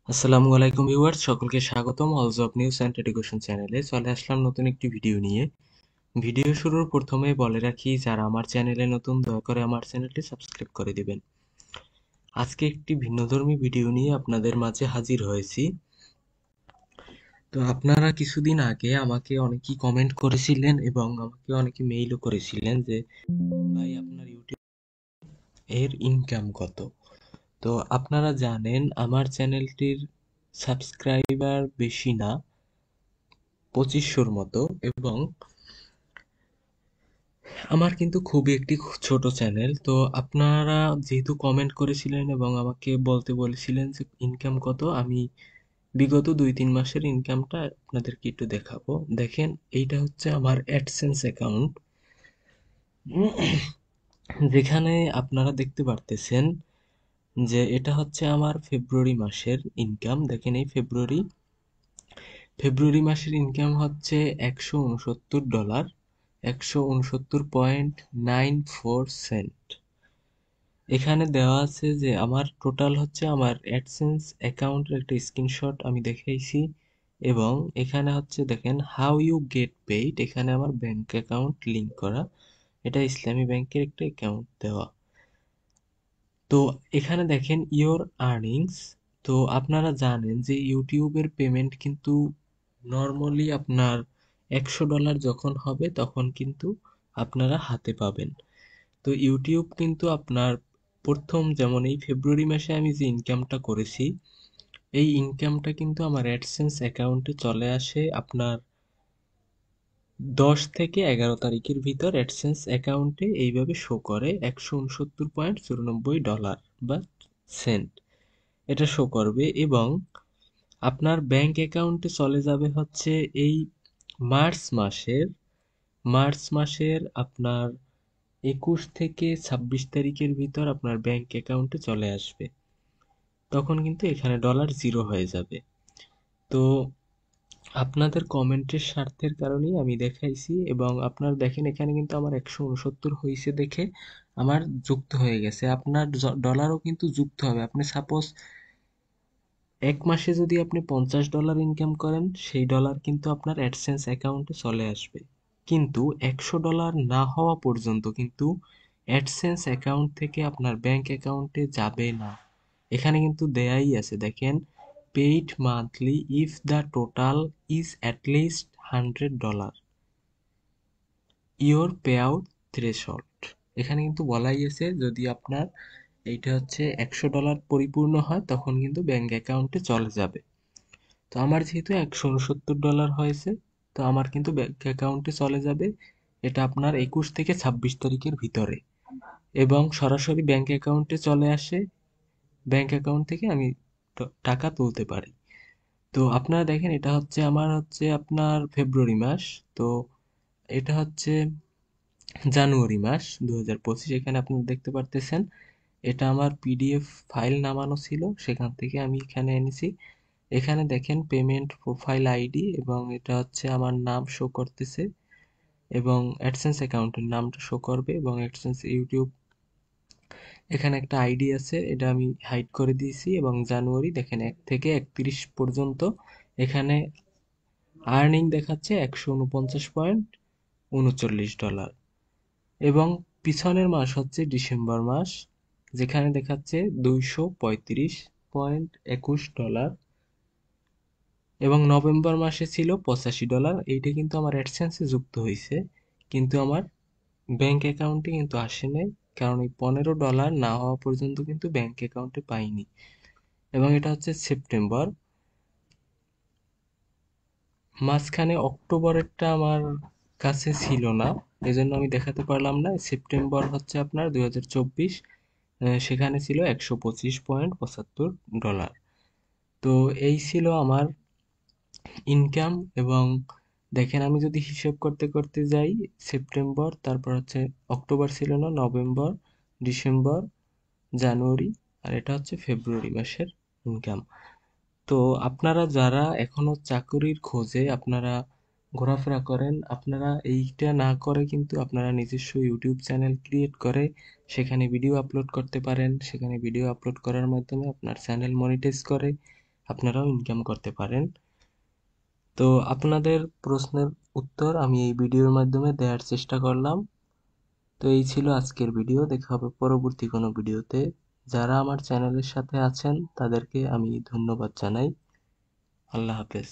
আসসালামু আলাইকুম ভিউয়ার্স, সকলকে স্বাগতম all job news and education চ্যানেলে। চলে আসলাম নতুন একটি ভিডিও নিয়ে। ভিডিও শুরুর প্রথমে বলে রাখি, যারা আমার চ্যানেলে নতুন দয়া করে আমার চ্যানেলটি সাবস্ক্রাইব করে দিবেন। আজকে একটি ভিন্নধর্মী ভিডিও নিয়ে আপনাদের মাঝে হাজির হয়েছি। তো আপনারা কিছুদিন আগে আমাকে অনেকেই কমেন্ট করেছিলেন এবং আমাকে অনেকে মেইলও করেছিলেন যে ভাই আপনার ইউটিউব এর ইনকাম কত। তো আপনারা জানেন আমার চ্যানেলটির সাবস্ক্রাইবার বেশি না, 2500-র মতো, এবং আমার কিন্তু খুবই একটি ছোট চ্যানেল। তো আপনারা যেহেতু কমেন্ট করেছিলেন এবং আমাকে বলতে বলেছিলেন যে ইনকাম কত, আমি বিগত 2-3 মাসের ইনকামটা আপনাদেরকে একটু দেখাবো। দেখেন, এইটা হচ্ছে আমার অ্যাডসেন্স অ্যাকাউন্ট, যেখানে আপনারা দেখতে পারতেছেন যে এটা হচ্ছে আমার ফেব্রুয়ারি মাসের ইনকাম। দেখেন, এই ফেব্রুয়ারি মাসের ইনকাম হচ্ছে $169, 169.94 সেন্ট। এখানে দেওয়া আছে যে আমার টোটাল হচ্ছে, আমার অ্যাডসেন্স অ্যাকাউন্টের একটা স্ক্রিনশট আমি দেখাইছি। এবং এখানে হচ্ছে দেখেন হাউ ইউ গেট পেইড, এখানে আমার ব্যাংক অ্যাকাউন্ট লিংক করা, এটা ইসলামী ব্যাংকের একটা অ্যাকাউন্ট দেওয়া। তো এখানে দেখেন ইওর আর্নিংস। তো আপনারা জানেন যে ইউটিউবের পেমেন্ট কিন্তু নর্মালি আপনার $100 যখন হবে তখন কিন্তু আপনারা হাতে পাবেন। তো ইউটিউব কিন্তু আপনার প্রথম, যেমন এই ফেব্রুয়ারি মাসে আমি যে ইনকামটা করেছি, এই ইনকামটা কিন্তু আমার অ্যাডসেন্স অ্যাকাউন্টে চলে আসে আপনার 10 থেকে 11 তারিখের ভিতর। অ্যাডসেন্স অ্যাকাউন্টে এইভাবে শো করে $169.94 বা সেন্ট, এটা শো করবে। এবং আপনার ব্যাংক অ্যাকাউন্টে চলে যাবে হচ্ছে এই মার্চ মাসের আপনার 21 থেকে 26 তারিখের ভিতর আপনার ব্যাংক অ্যাকাউন্টে চলে আসবে। তখন কিন্তু এখানে ডলার জিরো হয়ে যাবে। তো আপনাদের কমেন্টের স্বার্থের কারণেই আমি দেখাইছি। এবং আপনার দেখেন এখানে কিন্তু আমার 169 হয়েছে দেখে আমার যুক্ত হয়ে গেছে। আপনার ডলারও কিন্তু যুক্ত হবে। আপনি সাপোজ এক মাসে যদি আপনি $50 ইনকাম করেন, সেই ডলার কিন্তু আপনার অ্যাডসেন্স অ্যাকাউন্টে চলে আসবে। কিন্তু $100 না হওয়া পর্যন্ত কিন্তু অ্যাডসেন্স অ্যাকাউন্ট থেকে আপনার ব্যাংক অ্যাকাউন্টে যাবে না। এখানে কিন্তু দেয়াই আছে, দেখেন, paid monthly if the total is at least $100 your pay out threshold. এখানে কিন্তু বলাই আছে যদি আপনার এইটা হচ্ছে $100 পরিপূর্ণ হয় তখন কিন্তু ব্যাংক অ্যাকাউন্টে চলে যাবে। তো আমার যেহেতু $169 হয়েছে, তো আমার কিন্তু ব্যাংক অ্যাকাউন্টে চলে যাবে। এটা আপনার 21 থেকে 26 তারিখের ভিতরে, এবং সরাসরি ব্যাংক অ্যাকাউন্টে চলে আসে। ব্যাংক অ্যাকাউন্ট থেকে আমি টাকা তুলতে পারি। তো আপনারা দেখেন, এটা হচ্ছে আমার হচ্ছে আপনার ফেব্রুয়ারি মাস। তো এটা হচ্ছে জানুয়ারি মাস 2025। এখানে আপনারা দেখতে পারতেছেন এটা আমার পিডিএফ ফাইল নামানো ছিল, সেখান থেকে আমি এখানে এনেছি। এখানে দেখেন পেমেন্ট প্রোফাইল আইডি, এবং এটা হচ্ছে আমার নাম শো করতেছে, এবং অ্যাডসেন্স অ্যাকাউন্টের নামটা শো করবে, এবং অ্যাডসেন্স ইউটিউব এখানে একটা আইডি আছে, এটা আমি হাইড করে দিয়েছি। এবং জানুয়ারি দেখেন 1 থেকে 31 পর্যন্ত এখানে আর্নিং দেখাচ্ছে $149.39। এবং পিছনের মাস হচ্ছে ডিসেম্বর মাস, যেখানে দেখাচ্ছে $235.21। এবং নভেম্বর মাসে ছিল $85। এইটা কিন্তু আমার অ্যাডসেন্সে যুক্ত হয়েছে, কিন্তু আমার ব্যাংক অ্যাকাউন্টে কিন্তু আসে নাই, কারণ এই $15 না হওয়া পর্যন্ত কিন্তু ব্যাংক অ্যাকাউন্টে পাইনি। এবং এটা হচ্ছে সেপ্টেম্বর। মাঝখানে অক্টোবরেরটা আমার কাছে ছিল না, এজন্য আমি দেখাতে পারলাম না। সেপ্টেম্বর হচ্ছে আপনার 2024, সেখানে ছিল $125.75। তো এই ছিল আমার ইনকাম। এবং দেখেন, আমি যদি হিসেব করতে করতে যাই, সেপ্টেম্বর, তারপর হচ্ছে অক্টোবর ছিল না, নভেম্বর, ডিসেম্বর, জানুয়ারি, আর এটা হচ্ছে ফেব্রুয়ারি মাসের ইনকাম। তো আপনারা যারা এখনো চাকরির খোঁজে আপনারা ঘোরাফেরা করেন, আপনারা এইটা না করে কিন্তু আপনারা নিজস্ব ইউটিউব চ্যানেল ক্রিয়েট করে সেখানে ভিডিও আপলোড করতে পারেন। সেখানে ভিডিও আপলোড করার মাধ্যমে আপনার চ্যানেল মনিটাইজ করে আপনারাও ইনকাম করতে পারেন। তো আপনাদের প্রশ্নের উত্তর আমি এই ভিডিওর মাধ্যমে দেওয়ার চেষ্টা করলাম। তো এই ছিল আজকের ভিডিও। দেখা হবে পরবর্তী কোনো ভিডিওতে। যারা আমার চ্যানেলের সাথে আছেন তাদেরকে আমি ধন্যবাদ জানাই। আল্লাহ হাফেজ।